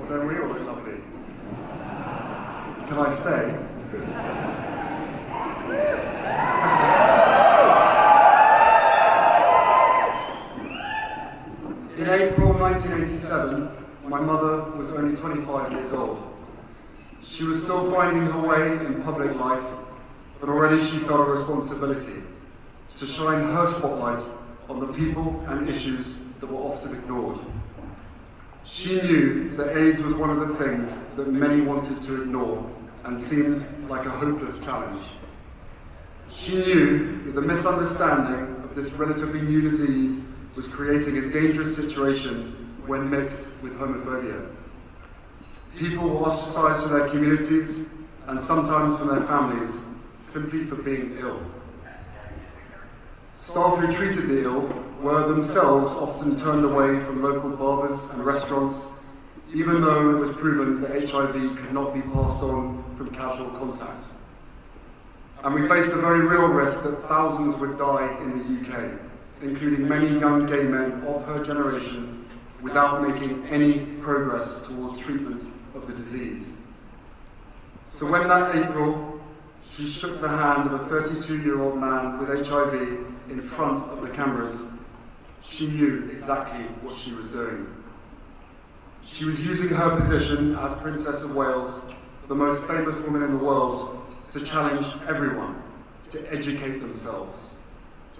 Don't we all look lovely? Can I stay? In April 1987, my mother was only 25 years old. She was still finding her way in public life, but already she felt a responsibility to shine her spotlight on the people and issues that were often ignored. She knew that AIDS was one of the things that many wanted to ignore and seemed like a hopeless challenge. She knew that the misunderstanding of this relatively new disease was creating a dangerous situation when mixed with homophobia. People were ostracized from their communities and sometimes from their families simply for being ill. Staff who treated the ill were themselves often turned away from local barbers and restaurants, even though it was proven that HIV could not be passed on from casual contact. And we faced the very real risk that thousands would die in the UK, including many young gay men of her generation, without making any progress towards treatment of the disease. So when that April, she shook the hand of a 32-year-old man with HIV in front of the cameras, she knew exactly what she was doing. She was using her position as Princess of Wales, the most famous woman in the world, to challenge everyone to educate themselves,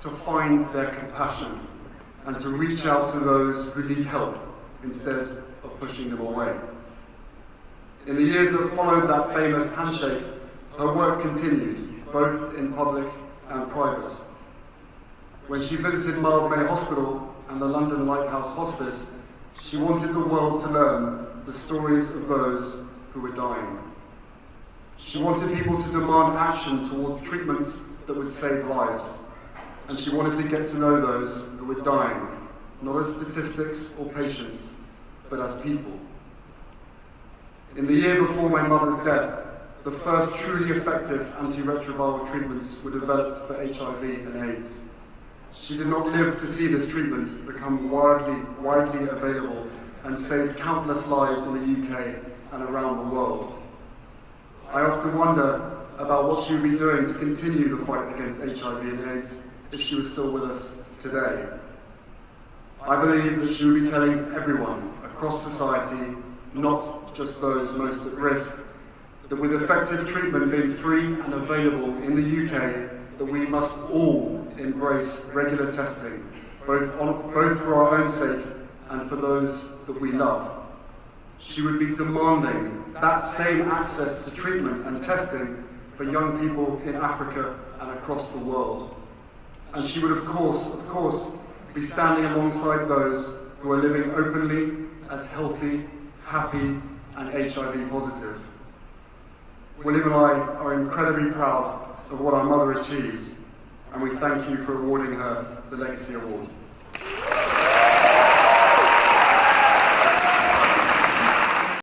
to find their compassion, and to reach out to those who need help instead of pushing them away. In the years that followed that famous handshake, her work continued, both in public and private. When she visited Mildmay Hospital and the London Lighthouse Hospice, she wanted the world to learn the stories of those who were dying. She wanted people to demand action towards treatments that would save lives. And she wanted to get to know those who were dying, not as statistics or patients, but as people. In the year before my mother's death, the first truly effective antiretroviral treatments were developed for HIV and AIDS. She did not live to see this treatment become widely available and save countless lives in the UK and around the world. I often wonder about what she would be doing to continue the fight against HIV and AIDS if she was still with us today. I believe that she would be telling everyone across society, not just those most at risk, that with effective treatment being free and available in the UK, that we must all embrace regular testing, both for our own sake and for those that we love. She would be demanding that same access to treatment and testing for young people in Africa and across the world. And she would, of course, be standing alongside those who are living openly as healthy, happy, and HIV positive. William and I are incredibly proud of what our mother achieved, and we thank you for awarding her the Legacy Award.